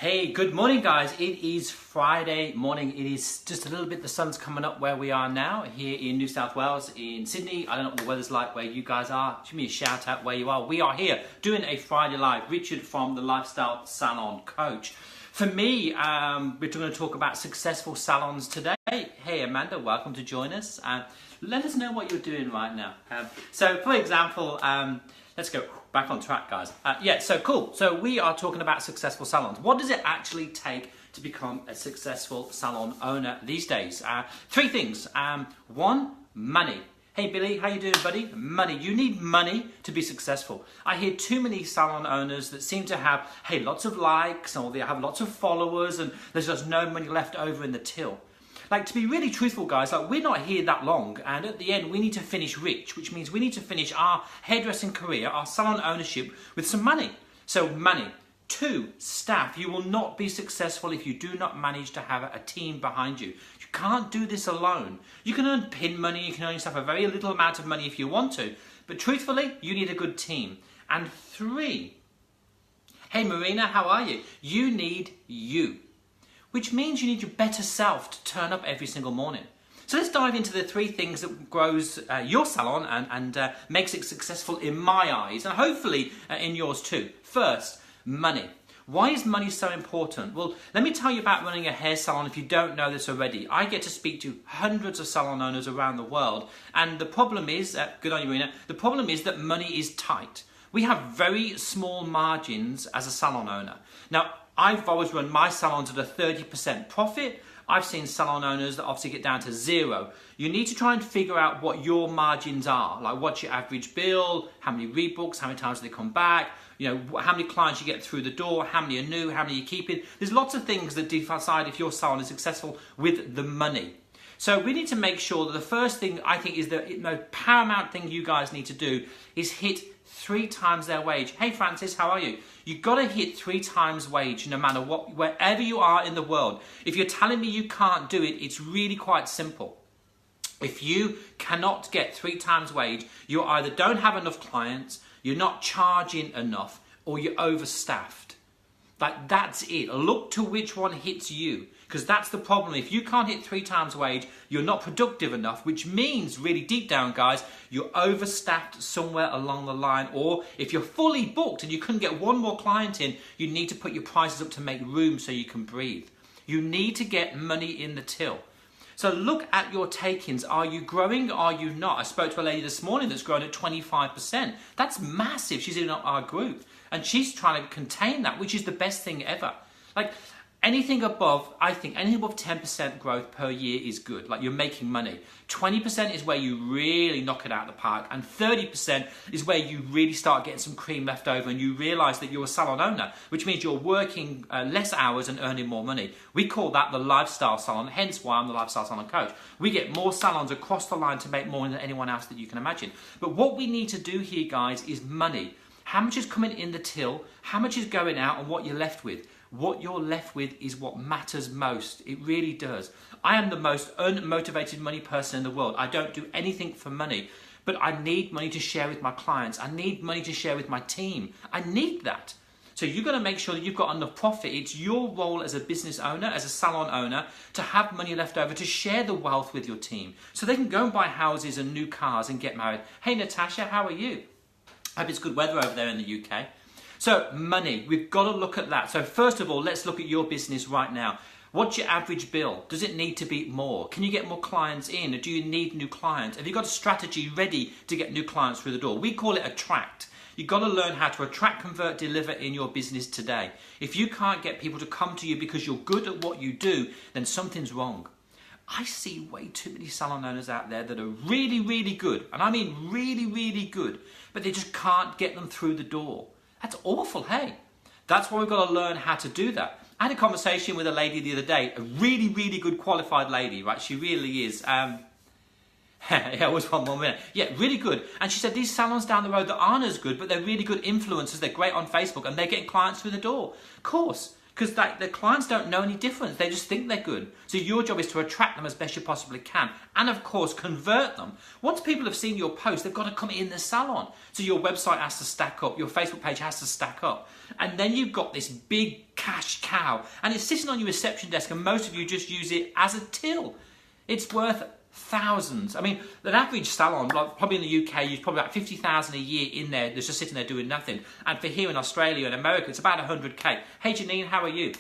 Hey, good morning guys. It is Friday morning. It is just a little bit, the sun's coming up where we are now here in New South Wales, in Sydney. I don't know what the weather's like where you guys are. Give me a shout out where you are. We are here doing a Friday Live. Richard from the Lifestyle Salon Coach. For me, we're going to talk about successful salons today. Hey Amanda, welcome to join us. Let us know what you're doing right now. So for example, let's go back on track, guys. So cool. So we are talking about successful salons. What does it actually take to become a successful salon owner these days? Three things. One, money. Hey Billy, how you doing, buddy? Money. You need money to be successful. I hear too many salon owners that seem to have, lots of likes, or they have lots of followers, and there's just no money left over in the till. Like, to be really truthful, guys, we're not here that long, and at the end we need to finish rich, which means we need to finish our hairdressing career, our salon ownership, with some money. So money. Two, staff. You will not be successful if you do not manage to have a team behind you. You can't do this alone. You can earn pin money, you can earn yourself a very little amount of money if you want to, but truthfully, you need a good team. And three, hey Marina, how are you? You need you. Which means you need your better self to turn up every single morning. So let's dive into the three things that grows your salon and makes it successful in my eyes, and hopefully in yours too. First, money. Why is money so important? Well, let me tell you about running a hair salon if you don't know this already. I get to speak to hundreds of salon owners around the world, and the problem is, good on you Marina, the problem is that money is tight. We have very small margins as a salon owner. Now, I've always run my salons at a 30% profit. I've seen salon owners that obviously get down to zero. You need to try and figure out what your margins are. Like, what's your average bill, how many rebooks, how many times do they come back, how many clients you get through the door, how many are new, how many you're keeping. There's lots of things that decide if your salon is successful with the money. So we need to make sure that the first thing I think is the paramount thing you guys need to do is hit 3 times their wage. Hey Francis, how are you? You've got to hit 3 times wage no matter what, wherever you are in the world. If you're telling me you can't do it, it's really quite simple. If you cannot get 3 times wage, you either don't have enough clients, you're not charging enough, or you're overstaffed. Like, that's it. Look to which one hits you, because that's the problem. If you can't hit 3 times wage, you're not productive enough, which means really deep down, guys, you're overstaffed somewhere along the line. Or if you're fully booked and you couldn't get one more client in, you need to put your prices up to make room so you can breathe. You need to get money in the till. So look at your take-ins. Are you growing? Are you not? I spoke to a lady this morning that's grown at 25%. That's massive. She's in our group. And she's trying to contain that, which is the best thing ever. Like, anything above, I think, anything above 10% growth per year is good. Like, you're making money. 20% is where you really knock it out of the park. And 30% is where you really start getting some cream left over and you realize that you're a salon owner, which means you're working less hours and earning more money. We call that the lifestyle salon, hence why I'm the lifestyle salon coach. We get more salons across the line to make more than anyone else that you can imagine. But what we need to do here, guys, is money. How much is coming in the till, how much is going out, and what you're left with. What you're left with is what matters most. It really does. I am the most unmotivated money person in the world. I don't do anything for money, but I need money to share with my clients. I need money to share with my team. I need that. So you've got to make sure that you've got enough profit. It's your role as a business owner, as a salon owner, to have money left over to share the wealth with your team so they can go and buy houses and new cars and get married. Hey Natasha, how are you? I hope it's good weather over there in the UK. So money, we've got to look at that. So first of all, let's look at your business right now. What's your average bill? Does it need to be more? Can you get more clients in? Or do you need new clients? Have you got a strategy ready to get new clients through the door? We call it attract. You've got to learn how to attract, convert, deliver in your business today. If you can't get people to come to you because you're good at what you do, then something's wrong. I see way too many salon owners out there that are really, really good. And I mean really, really good. But they just can't get them through the door. That's awful, hey? That's why we've got to learn how to do that. I had a conversation with a lady the other day, a really, really good qualified lady, right? She really is. Yeah, it was 1 more minute. Yeah, really good. And she said these salons down the road that aren't as good, but they're really good influencers. They're great on Facebook and they're getting clients through the door. Of course. Because the clients don't know any difference. They just think they're good. So your job is to attract them as best you possibly can. And of course, convert them. Once people have seen your post, they've got to come in the salon. So your website has to stack up. Your Facebook page has to stack up. And then you've got this big cash cow. And it's sitting on your reception desk and most of you just use it as a till. It's worth thousands. I mean, an average salon, like probably in the UK, use probably about 50,000 a year in there that's just sitting there doing nothing. And for here in Australia and America, it's about 100k. Hey Janine, how are you?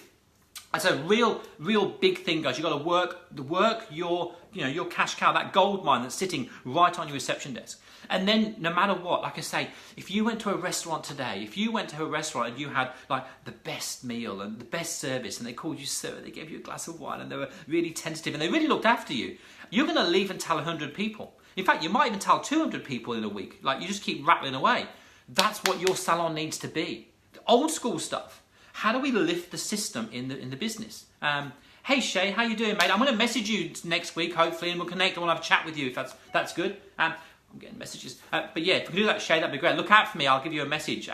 That's a real big thing, guys. You've got to work your cash cow, that gold mine that's sitting right on your reception desk. And then no matter what, like I say, if you went to a restaurant today, if you went to a restaurant and you had like the best meal and the best service and they called you sir, they gave you a glass of wine and they were really tentative and they really looked after you, you're going to leave and tell 100 people. In fact, you might even tell 200 people in a week. Like you just keep rattling away. That's what your salon needs to be. The old school stuff. How do we lift the system in the business? Hey Shay, how you doing, mate? I'm going to message you next week, hopefully, and we'll connect. I want to have a chat with you if that's good. I'm getting messages. But yeah, if we can do that, Shay, that'd be great. Look out for me. I'll give you a message.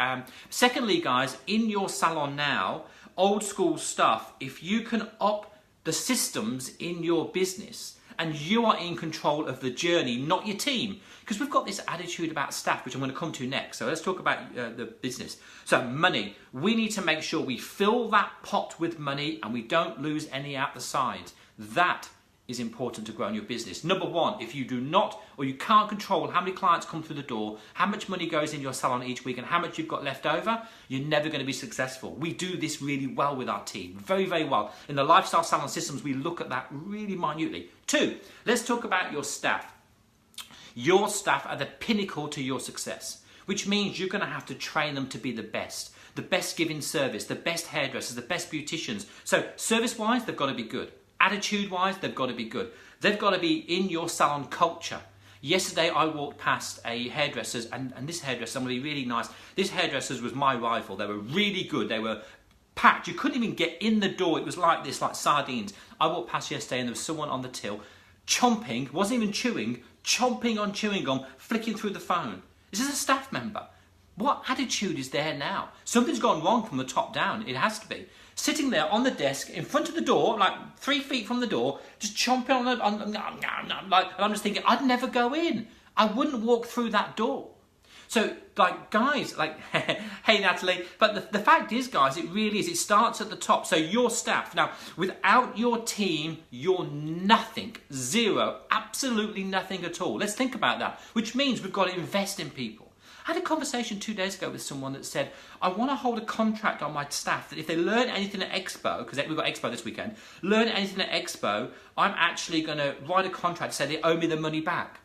Secondly, guys, in your salon now, old school stuff, if you can up the systems in your business and you are in control of the journey, not your team. Because we've got this attitude about staff, which I'm going to come to next. So let's talk about the business. So money. We need to make sure we fill that pot with money and we don't lose any out the side. That is important to grow in your business. Number one, if you do not or you can't control how many clients come through the door, how much money goes in your salon each week and how much you've got left over, you're never going to be successful. We do this really well with our team. Very, very well. In the lifestyle salon systems, we look at that really minutely. Two, let's talk about your staff. Your staff are the pinnacle to your success, which means you're going to have to train them to be the best giving service, the best hairdressers, the best beauticians. So service-wise, they've got to be good. Attitude-wise, they've got to be good. They've got to be in your salon culture. Yesterday, I walked past a hairdresser's, and this hairdresser, somebody really nice. This hairdresser's was my rival. They were really good. They were packed. You couldn't even get in the door. It was like this, like sardines. I walked past yesterday, and there was someone on the till, chomping, wasn't even chewing, chomping on chewing gum, flicking through the phone. This is a staff member. What attitude is there now? Something's gone wrong from the top down. It has to be. Sitting there on the desk in front of the door, like 3 feet from the door, just chomping on like, and I'm just thinking, I'd never go in. I wouldn't walk through that door. So, like, guys, like, hey, Natalie, but the fact is, guys, it really is. It starts at the top. So your staff. Now, without your team, you're nothing. Zero. Absolutely nothing at all. Let's think about that, which means we've got to invest in people. I had a conversation 2 days ago with someone that said, I want to hold a contract on my staff that if they learn anything at Expo, because we've got Expo this weekend, learn anything at Expo, I'm actually going to write a contract to say they owe me the money back.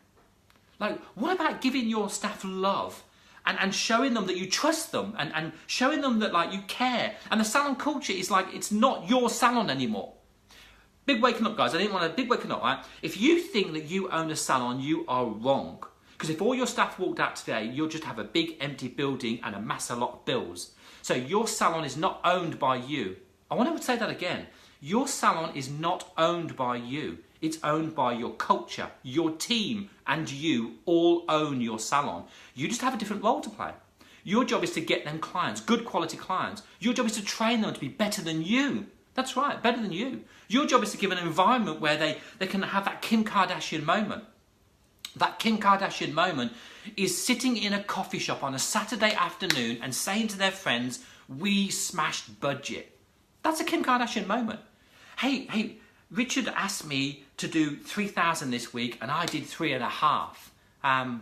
Like, what about giving your staff love and showing them that you trust them and showing them that, like, you care? And the salon culture is like, it's not your salon anymore. Big waking up, guys. I didn't want a big waking up, right? If you think that you own a salon, you are wrong. Because if all your staff walked out today, you'll just have a big empty building and amass a lot of bills. So your salon is not owned by you. I want to say that again. Your salon is not owned by you. It's owned by your culture, your team, and you all own your salon. You just have a different role to play. Your job is to get them clients, good quality clients. Your job is to train them to be better than you. That's right, better than you. Your job is to give an environment where they can have that Kim Kardashian moment. That Kim Kardashian moment is sitting in a coffee shop on a Saturday afternoon and saying to their friends, we smashed budget. That's a Kim Kardashian moment. Hey, Richard asked me to do 3,000 this week and I did 3.5.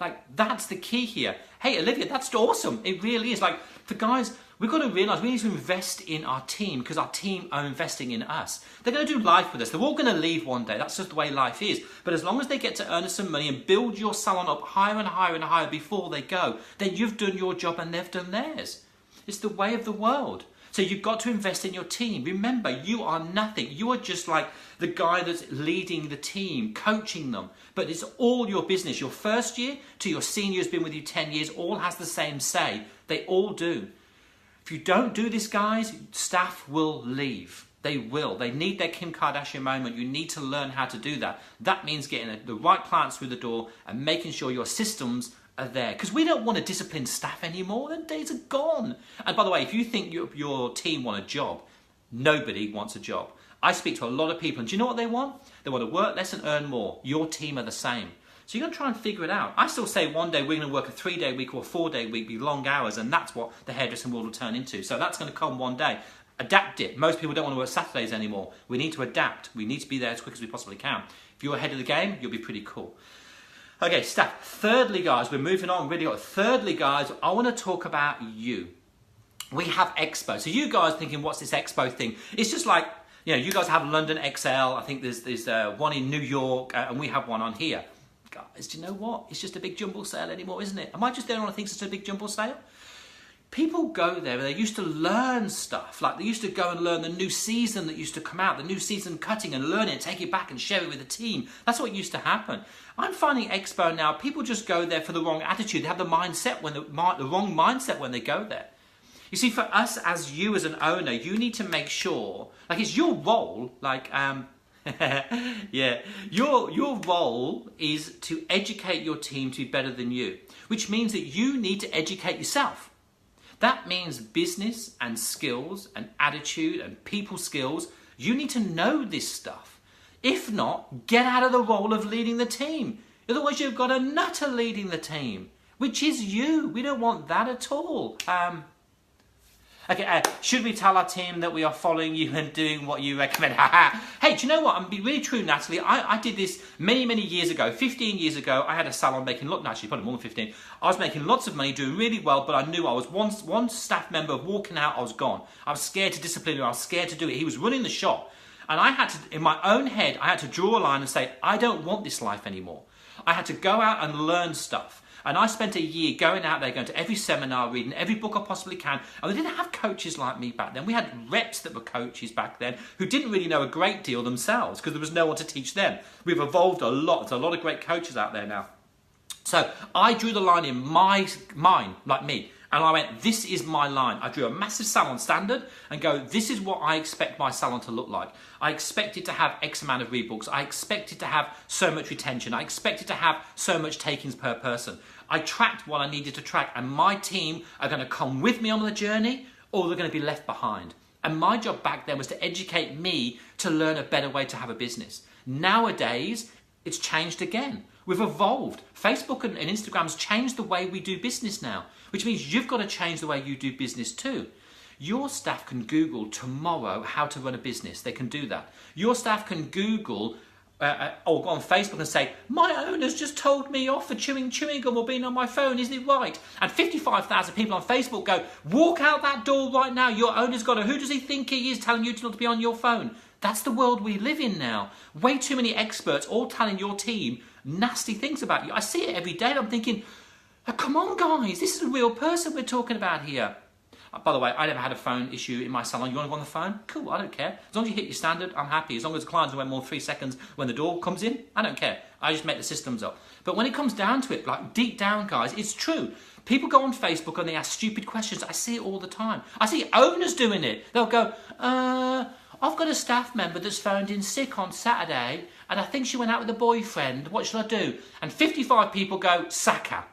Like, that's the key here. Hey, Olivia, that's awesome. It really is. Like, for guys, we've got to realise we need to invest in our team because our team are investing in us. They're going to do life with us. They're all going to leave one day. That's just the way life is. But as long as they get to earn us some money and build your salon up higher and higher and higher before they go, then you've done your job and they've done theirs. It's the way of the world. So you've got to invest in your team. Remember, you are nothing. You are just like the guy that's leading the team, coaching them. But it's all your business. Your first year to your senior who's been with you 10 years all has the same say. They all do. If you don't do this, guys, staff will leave. They will. They need their Kim Kardashian moment. You need to learn how to do that. That means getting the right clients through the door and making sure your systems are there. Because we don't want to discipline staff anymore. The days are gone. And by the way, if you think your team want a job, nobody wants a job. I speak to a lot of people, and do you know what they want? They want to work less and earn more. Your team are the same. So you're going to try and figure it out. I still say one day we're going to work a 3-day week or a 4-day week, be long hours, and that's what the hairdressing world will turn into. So that's going to come one day. Adapt it. Most people don't want to work Saturdays anymore. We need to adapt. We need to be there as quick as we possibly can. If you're ahead of the game, you'll be pretty cool. Okay, staff. Thirdly, guys, we're moving on really. Thirdly, guys, I want to talk about you. We have Expo. So you guys thinking, what's this Expo thing? It's just like, you know, you guys have London XL. I think there's one in New York, and we have one on here. Guys, do you know what? It's just a big jumble sale anymore, isn't it? Am I just the only one who thinks it's a big jumble sale? People go there and they used to learn stuff. Like they used to go and learn the new season that used to come out, the new season cutting, and learn it, take it back and share it with the team. That's what used to happen. I'm finding Expo now, people just go there for the wrong attitude. They have the mindset the wrong mindset when they go there. You see, for us as you as an owner, you need to make sure, like it's your role, like, yeah, your role is to educate your team to be better than you, which means that you need to educate yourself. That means business and skills and attitude and people skills. You need to know this stuff. If not, get out of the role of leading the team. Otherwise, you've got a nutter leading the team, which is you. We don't want that at all. Okay, should we tell our team that we are following you and doing what you recommend? Hey, do you know what? I'm being really true, Natalie. I did this many years ago. 15 years ago, I had a salon making actually probably more than 15. I was making lots of money, doing really well, but I knew I was one staff member walking out, I was gone. I was scared to discipline him. I was scared to do it. He was running the shop. And I had to, in my own head, I had to draw a line and say, I don't want this life anymore. I had to go out and learn stuff. And I spent a year going out there, going to every seminar, reading every book I possibly can. And we didn't have coaches like me back then. We had reps that were coaches back then who didn't really know a great deal themselves because there was no one to teach them. We've evolved a lot. There's a lot of great coaches out there now. So I drew the line in my mind, like me. And I went, this is my line. I drew a massive salon standard and go, this is what I expect my salon to look like. I expect it to have X amount of rebooks. I expect it to have so much retention. I expect it to have so much takings per person. I tracked what I needed to track, and my team are going to come with me on the journey or they're going to be left behind. And my job back then was to educate me to learn a better way to have a business. Nowadays, it's changed again. We've evolved. Facebook and Instagram's changed the way we do business now, which means you've got to change the way you do business too. Your staff can Google tomorrow how to run a business. They can do that. Your staff can Google or go on Facebook and say, my owner's just told me off for chewing gum or being on my phone, isn't it right? And 55,000 people on Facebook go, walk out that door right now. Your owner's got who does he think he is telling you not to be on your phone? That's the world we live in now. Way too many experts all telling your team nasty things about you. I see it every day and I'm thinking, oh, come on guys, this is a real person we're talking about here. By the way, I never had a phone issue in my salon. You want to go on the phone? Cool, I don't care. As long as you hit your standard, I'm happy. As long as the clients wait more than 3 seconds when the door comes in, I don't care. I just make the systems up. But when it comes down to it, like deep down, guys, it's true. People go on Facebook and they ask stupid questions. I see it all the time. I see owners doing it. They'll go, I've got a staff member that's phoned in sick on Saturday and I think she went out with a boyfriend. What should I do? And 55 people go, sack her.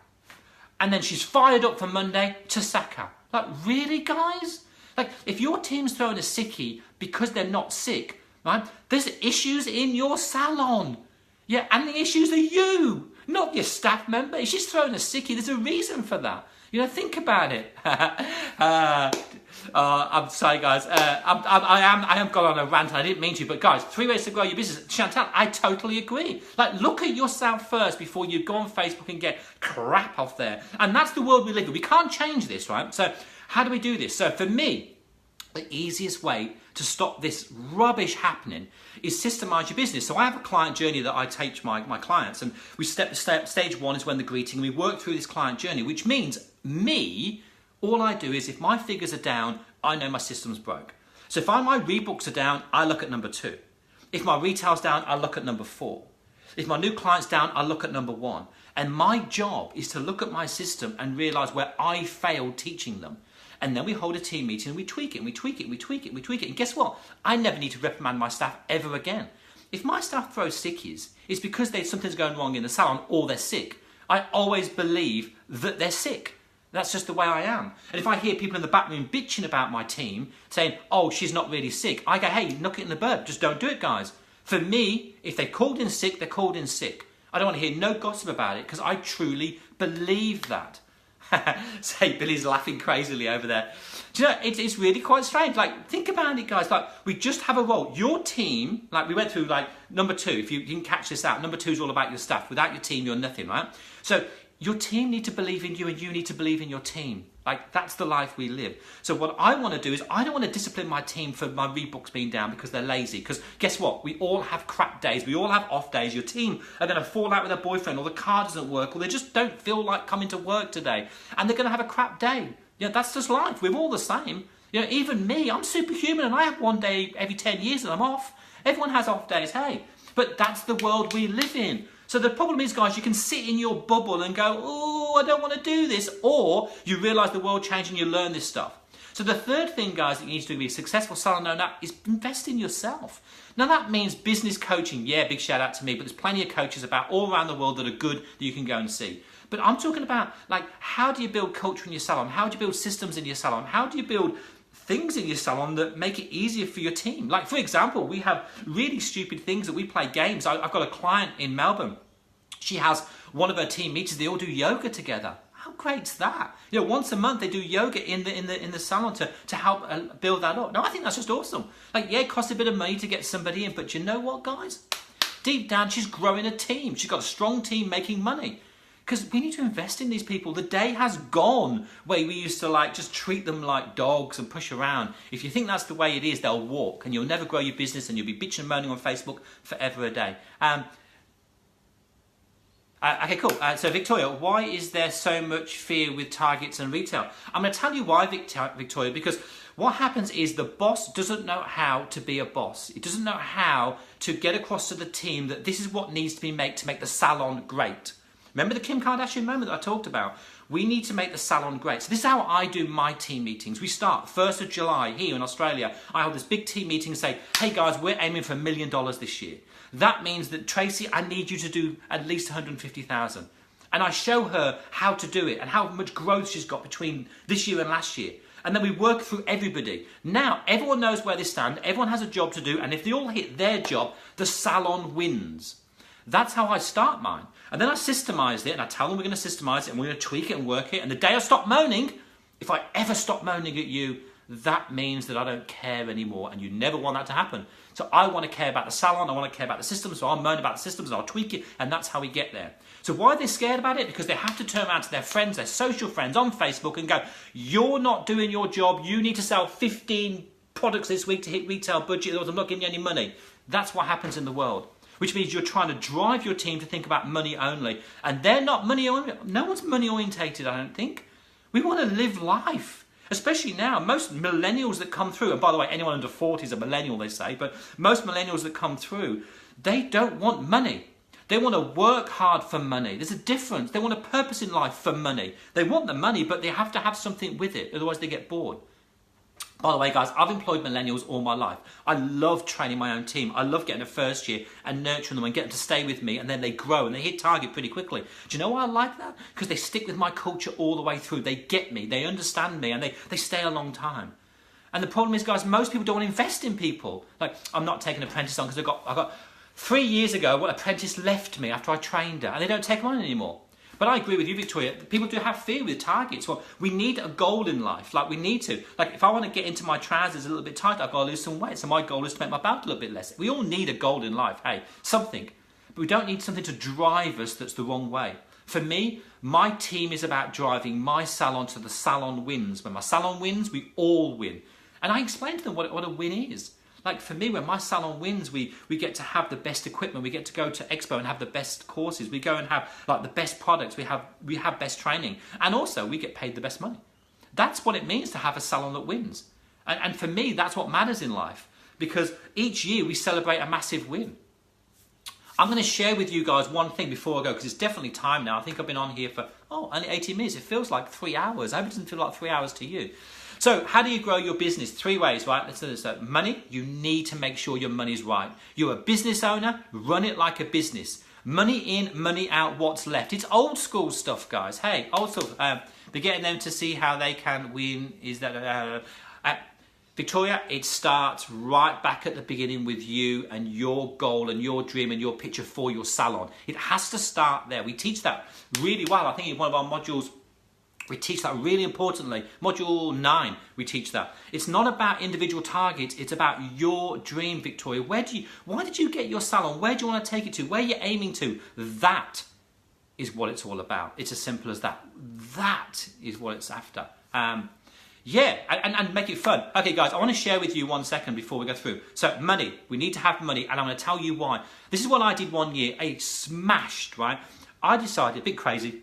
And then she's fired up for Monday to sack her. Like, really, guys? Like, if your team's throwing a sickie because they're not sick, right? There's issues in your salon. Yeah, and the issues are you, not your staff member. If she's throwing a sickie, there's a reason for that. You know, think about it. I'm sorry, guys. I am gone on a rant. I didn't mean to, but guys, 3 ways to grow your business. Chantal, I totally agree. Like, look at yourself first before you go on Facebook and get crap off there. And that's the world we live in. We can't change this, right? So, how do we do this? So, for me, the easiest way to stop this rubbish happening is systemize your business. So I have a client journey that I teach my clients, and we stage one is when the greeting, and we work through this client journey, which means all I do is if my figures are down, I know my system's broke. So if my rebooks are down, I look at number 2. If my retail's down, I look at number 4. If my new client's down, I look at number 1. And my job is to look at my system and realize where I failed teaching them. And then we hold a team meeting and we tweak it, and we tweak it, and we tweak it, and we tweak it. And guess what? I never need to reprimand my staff ever again. If my staff throw sickies, it's because something's going wrong in the salon or they're sick. I always believe that they're sick. That's just the way I am. And if I hear people in the back room bitching about my team, saying, oh, she's not really sick, I go, hey, knock it in the bud. Just don't do it, guys. For me, if they called in sick, they're called in sick. I don't want to hear no gossip about it because I truly believe that. Say, Billy's laughing crazily over there. Do you know, it's really quite strange. Like, think about it, guys. Like, we just have a role. Your team, like we went through, like number 2, if you didn't catch this out, number 2 is all about your staff. Without your team, you're nothing, right? So your team need to believe in you and you need to believe in your team. Like, that's the life we live. So what I want to do is, I don't want to discipline my team for my rebooks being down because they're lazy. Because guess what? We all have crap days. We all have off days. Your team are going to fall out with their boyfriend, or the car doesn't work, or they just don't feel like coming to work today. And they're going to have a crap day. Yeah, that's just life. We're all the same. You know, even me, I'm superhuman and I have one day every 10 years that I'm off. Everyone has off days, hey. But that's the world we live in. So the problem is, guys, you can sit in your bubble and go, oh, I don't want to do this. Or you realise the world changed and you learn this stuff. So the third thing, guys, that you need to do to be a successful salon owner is invest in yourself. Now that means business coaching. Yeah, big shout out to me, but there's plenty of coaches about all around the world that are good that you can go and see. But I'm talking about, like, how do you build culture in your salon? How do you build systems in your salon? How do you build things in your salon that make it easier for your team? Like, for example, we have really stupid things that we play games. I've got a client in Melbourne. She has one of her team meetings. They all do yoga together. How great's that? You know, once a month they do yoga in the salon to help build that up. Now, I think that's just awesome. Like, yeah, it costs a bit of money to get somebody in, but you know what, guys? Deep down, she's growing a team. She's got a strong team making money. Because we need to invest in these people. The day has gone where we used to, like, just treat them like dogs and push around. If you think that's the way it is, they'll walk and you'll never grow your business and you'll be bitching and moaning on Facebook forever a day. Okay, cool. So Victoria, why is there so much fear with targets and retail? I'm going to tell you why, Victoria, because what happens is the boss doesn't know how to be a boss. He doesn't know how to get across to the team that this is what needs to be made to make the salon great. Remember the Kim Kardashian moment that I talked about? We need to make the salon great. So this is how I do my team meetings. We start 1st of July here in Australia. I hold this big team meeting and say, hey guys, we're aiming for $1 million this year. That means that, Tracy, I need you to do at least 150,000. And I show her how to do it and how much growth she's got between this year and last year. And then we work through everybody. Now, everyone knows where they stand. Everyone has a job to do. And if they all hit their job, the salon wins. That's how I start mine. And then I systemize it and I tell them we're going to systemize it and we're going to tweak it and work it. And the day I stop moaning, if I ever stop moaning at you, that means that I don't care anymore, and you never want that to happen. So I want to care about the salon, I want to care about the systems, so I'll moan about the systems and I'll tweak it, and that's how we get there. So why are they scared about it? Because they have to turn around to their friends, their social friends on Facebook and go, you're not doing your job, you need to sell 15 products this week to hit retail budget, otherwise I'm not giving you any money. That's what happens in the world. Which means you're trying to drive your team to think about money only. And they're not money oriented. No one's money orientated, I don't think. We want to live life. Especially now, most millennials that come through, and by the way, anyone under 40 is a millennial, they say, but most millennials that come through, they don't want money. They want to work hard for money. There's a difference. They want a purpose in life for money. They want the money, but they have to have something with it, otherwise they get bored. By the way, guys, I've employed millennials all my life. I love training my own team. I love getting a first year and nurturing them and getting them to stay with me, and then they grow and they hit target pretty quickly. Do you know why I like that? Because they stick with my culture all the way through. They get me, they understand me, and they stay a long time. And the problem is, guys, most people don't want to invest in people. Like, I'm not taking an apprentice on because I got 3 years ago, an apprentice left me after I trained her, and they don't take them on anymore. But I agree with you, Victoria. People do have fear with targets. Well, we need a goal in life. Like, we need to. Like, if I want to get into my trousers a little bit tight, I've got to lose some weight. So my goal is to make my belt a little bit less. We all need a goal in life. Hey, something. But we don't need something to drive us that's the wrong way. For me, my team is about driving my salon to the salon wins. When my salon wins, we all win. And I explain to them what a win is. Like, for me, when my salon wins, we get to have the best equipment. We get to go to Expo and have the best courses. We go and have, like, the best products. We have best training. And also, we get paid the best money. That's what it means to have a salon that wins. And for me, that's what matters in life. Because each year, we celebrate a massive win. I'm going to share with you guys one thing before I go, because it's definitely time now. I think I've been on here for, only 18 minutes. It feels like 3 hours. I hope it doesn't feel like 3 hours to you. So how do you grow your business? 3 ways, right? Let's do this. Money, you need to make sure your money's right. You're a business owner, run it like a business. Money in, money out, what's left. It's old school stuff, guys. Hey, old stuff. They're getting them to see how they can win. Is that... Victoria, it starts right back at the beginning with you and your goal and your dream and your picture for your salon. It has to start there. We teach that really well. I think in one of our modules, We teach that really importantly. Module 9, we teach that. It's not about individual targets, it's about your dream, Victoria. Why did you get your salon? Where do you want to take it to? Where are you aiming to? That is what it's all about. It's as simple as that. That is what it's after. Yeah, and make it fun. Okay, guys, I want to share with you 1 second before we go through. So, money. We need to have money, and I'm going to tell you why. This is what I did one year. I smashed, right? I decided, a bit crazy,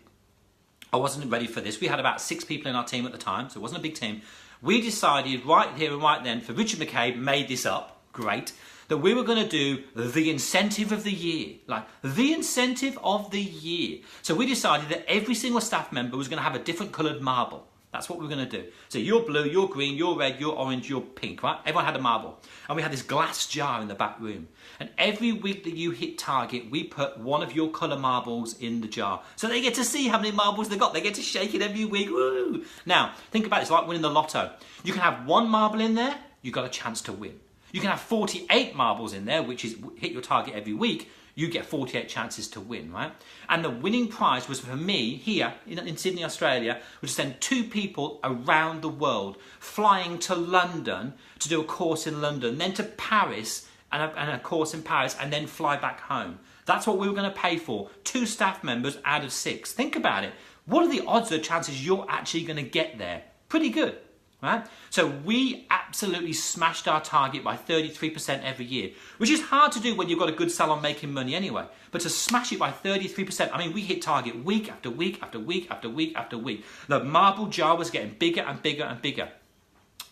I wasn't ready for this. We had about 6 people in our team at the time, so it wasn't a big team. We decided right here and right then, for Richard McCabe made this up, great, that we were going to do the incentive of the year. Like, the incentive of the year. So we decided that every single staff member was going to have a different coloured marble. That's what we were going to do. So you're blue, you're green, you're red, you're orange, you're pink, right? Everyone had a marble. And we had this glass jar in the back room. And every week that you hit target, we put one of your colour marbles in the jar. So they get to see how many marbles they got. They get to shake it every week. Woo! Now, think about it. It's like winning the lotto. You can have 1 marble in there, you've got a chance to win. You can have 48 marbles in there, which is hit your target every week. You get 48 chances to win, right? And the winning prize was for me here in Sydney, Australia, was to send 2 people around the world, flying to London to do a course in London, then to Paris and a course in Paris, and then fly back home. That's what we were going to pay for. 2 staff members out of 6. Think about it. What are the odds or chances you're actually going to get there? Pretty good. Right? So we absolutely smashed our target by 33% every year, which is hard to do when you've got a good salon making money anyway. But to smash it by 33%, I mean, we hit target week after week after week after week after week. The marble jar was getting bigger and bigger and bigger.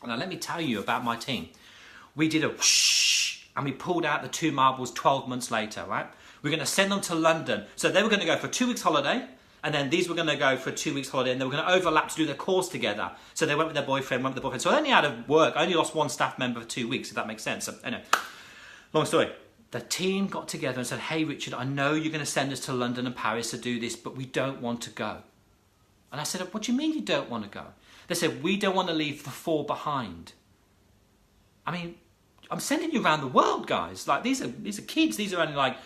Now, let me tell you about my team. We did a whoosh, and we pulled out the 2 marbles 12 months later, right? We're going to send them to London. So they were going to go for 2 weeks holiday. And then these were going to go for a 2 weeks holiday, and they were going to overlap to do their course together. So they went with their boyfriend, went with their boyfriend. So I only out of work, I only lost 1 staff member for 2 weeks, if that makes sense. So anyway, long story. The team got together and said, hey, Richard, I know you're going to send us to London and Paris to do this, but we don't want to go. And I said, what do you mean you don't want to go? They said, we don't want to leave the 4 behind. I mean, I'm sending you around the world, guys. Like, these are kids. These are only like,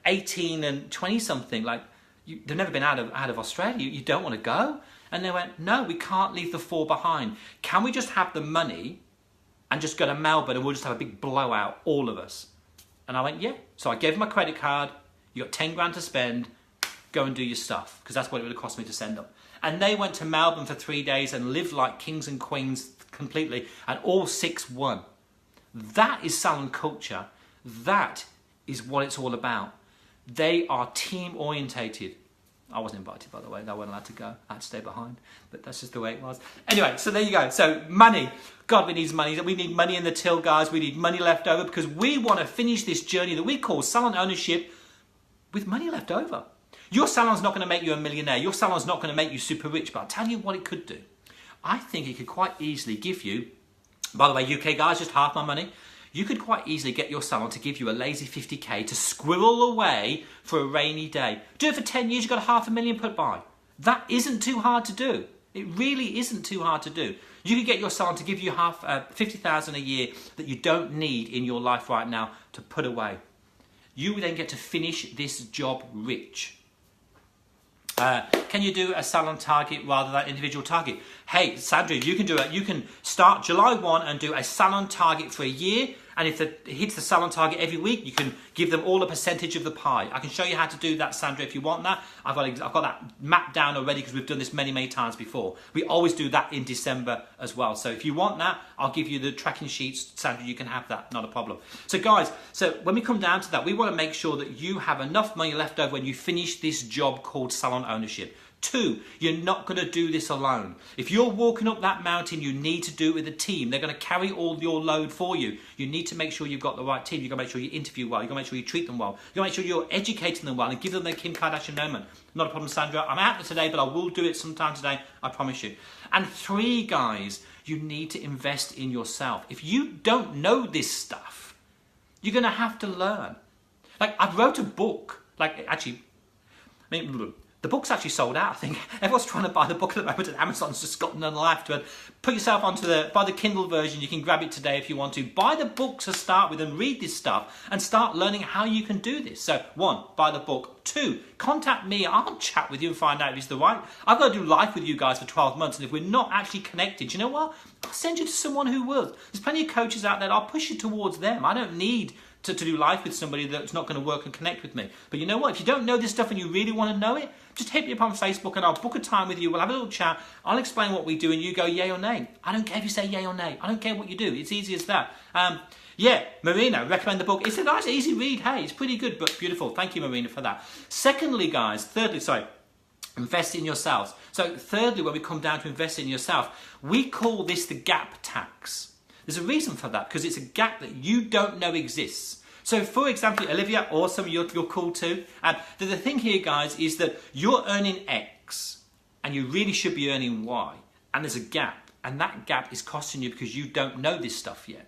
18 and 20 something. Like, they've never been out of Australia. You don't want to go? And they went, no, we can't leave the 4 behind. Can we just have the money and just go to Melbourne and we'll just have a big blowout, all of us? And I went, yeah. So I gave them my credit card. You got 10 grand to spend. Go and do your stuff, because that's what it would have cost me to send them. And they went to Melbourne for 3 days and lived like kings and queens completely, and all 6 won. That is salon culture. That is what it's all about. They are team orientated. I wasn't invited, by the way. I wasn't allowed to go. I had to stay behind. But that's just the way it was. Anyway, so there you go. So money. God, we need money. We need money in the till, guys. We need money left over, because we want to finish this journey that we call salon ownership with money left over. Your salon's not going to make you a millionaire. Your salon's not going to make you super rich. But I'll tell you what it could do. I think it could quite easily give you, by the way, UK guys, just half my money. You could quite easily get your salon to give you a lazy 50k to squirrel away for a rainy day. Do it for 10 years, you've got $500,000 put by. That isn't too hard to do. It really isn't too hard to do. You could get your salon to give you $50,000 a year that you don't need in your life right now to put away. You then get to finish this job rich. Can you do a salon target rather than individual target? Hey, Sandra, you can do it. You can start July 1 and do a salon target for a year. And if it hits the salon target every week, you can give them all a percentage of the pie. I can show you how to do that, Sandra, if you want that. I've got that mapped down already, because we've done this many, many times before. We always do that in December as well. So if you want that, I'll give you the tracking sheets. Sandra, you can have that, not a problem. So guys, so when we come down to that, we want to make sure that you have enough money left over when you finish this job called salon ownership. 2, you're not going to do this alone. If you're walking up that mountain, you need to do it with a team. They're going to carry all your load for you. You need to make sure you've got the right team. You've got to make sure you interview well. You've got to make sure you treat them well. You've got to make sure you're educating them well and give them their Kim Kardashian moment. Not a problem, Sandra. I'm out there today, but I will do it sometime today. I promise you. And 3, guys, you need to invest in yourself. If you don't know this stuff, you're going to have to learn. Like, I wrote a book. The book's actually sold out, I think. Everyone's trying to buy the book at the moment, and Amazon's just got none left. But put yourself onto buy the Kindle version. You can grab it today if you want to. Buy the book to start with and read this stuff and start learning how you can do this. So 1, buy the book. 2, contact me. I'll chat with you and find out if it's the right. I've got to do life with you guys for 12 months, and if we're not actually connected, you know what? I'll send you to someone who will. There's plenty of coaches out there. I'll push you towards them. I don't need to do life with somebody that's not going to work and connect with me. But you know what? If you don't know this stuff and you really want to know it, just hit me up on Facebook and I'll book a time with you. We'll have a little chat. I'll explain what we do and you go yay or nay. I don't care if you say yay or nay. I don't care what you do. It's easy as that. Yeah, Marina, recommend the book. It's a nice, easy read. Hey, it's pretty good, but beautiful. Thank you, Marina, for that. Thirdly, invest in yourselves. So thirdly, when we come down to investing in yourself, we call this the gap tax. There's a reason for that, because it's a gap that you don't know exists. So for example, Olivia, awesome, you're cool too. The thing here, guys, is that you're earning X and you really should be earning Y. And there's a gap, and that gap is costing you because you don't know this stuff yet.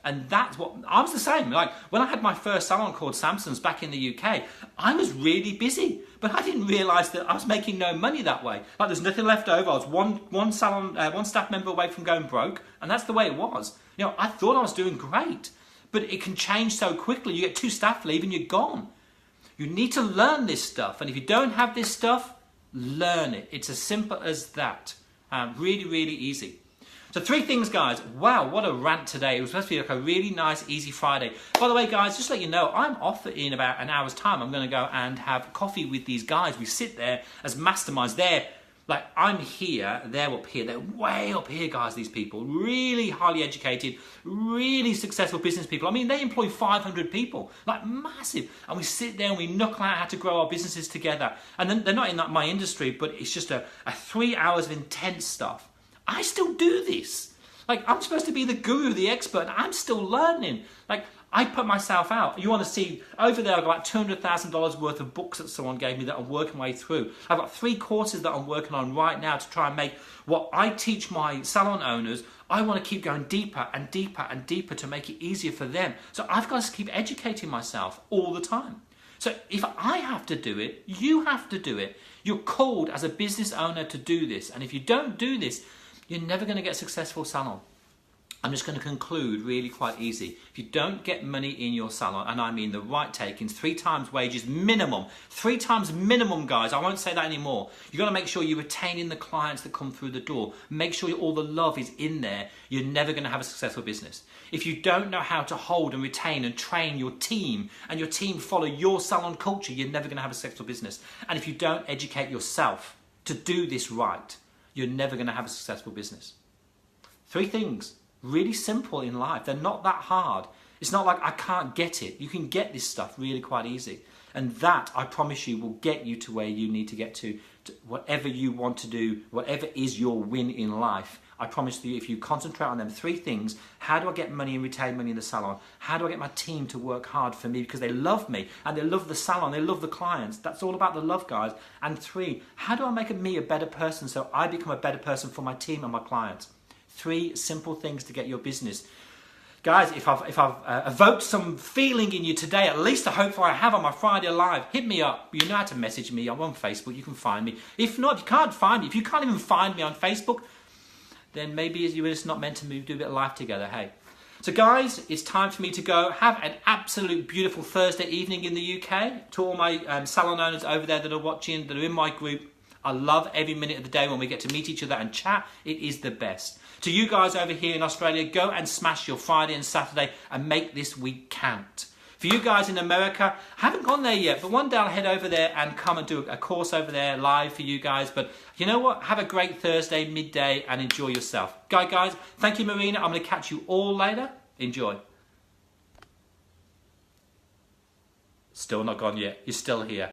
And that's what, I was the same. Like when I had my first salon called Samson's back in the UK, I was really busy, but I didn't realise that I was making no money that way. Like there's nothing left over. I was one staff member away from going broke, and that's the way it was. You know, I thought I was doing great, but it can change so quickly. You get 2 staff leave and you're gone. You need to learn this stuff, and if you don't have this stuff, learn it. It's as simple as that. Really, really easy. So 3 things, guys. Wow, what a rant today. It was supposed to be like a really nice, easy Friday. By the way, guys, just to let you know, I'm off in about an hour's time. I'm going to go and have coffee with these guys. We sit there as masterminds. Like, I'm here, they're up here. They're way up here, guys, these people. Really highly educated, really successful business people. I mean, they employ 500 people. Like, massive. And we sit there and we knuckle out how to grow our businesses together. And then they're not in my industry, but it's just a 3 hours of intense stuff. I still do this. Like, I'm supposed to be the guru, the expert, and I'm still learning. Like, I put myself out. You want to see, over there I've got about $200,000 worth of books that someone gave me that I'm working my way through. I've got 3 courses that I'm working on right now to try and make what I teach my salon owners. I want to keep going deeper and deeper and deeper to make it easier for them. So I've got to keep educating myself all the time. So if I have to do it, you have to do it. You're called as a business owner to do this. And if you don't do this, you're never going to get a successful salon. I'm just going to conclude really quite easy. If you don't get money in your salon, and I mean the right takings, 3 times wages minimum, 3 times minimum, guys, I won't say that anymore. You've got to make sure you're retaining the clients that come through the door. Make sure all the love is in there. You're never going to have a successful business. If you don't know how to hold and retain and train your team, and your team follow your salon culture, you're never going to have a successful business. And if you don't educate yourself to do this right, you're never going to have a successful business. 3 things. Really simple in life. They're not that hard. It's not like I can't get it. You can get this stuff really quite easy. And that, I promise you, will get you to where you need to get to whatever you want to do, whatever is your win in life. I promise you, if you concentrate on them 3 things, how do I get money and retain money in the salon? How do I get my team to work hard for me because they love me and they love the salon, they love the clients. That's all about the love, guys. And 3, how do I make me a better person so I become a better person for my team and my clients? 3 simple things to get your business. Guys, if I've evoked some feeling in you today, at least I hope I have on my Friday Live, hit me up. You know how to message me. I'm on Facebook. You can find me. If not, if you can't find me, if you can't even find me on Facebook, then maybe you're just not meant to do a bit of life together, hey. So guys, it's time for me to go. Have an absolute beautiful Thursday evening in the UK. To all my salon owners over there that are watching, that are in my group, I love every minute of the day when we get to meet each other and chat. It is the best. To you guys over here in Australia, go and smash your Friday and Saturday and make this week count. For you guys in America, I haven't gone there yet, but one day I'll head over there and come and do a course over there live for you guys. But you know what? Have a great Thursday, midday, and enjoy yourself. Guys, thank you, Marina. I'm going to catch you all later. Enjoy. Still not gone yet. You're still here.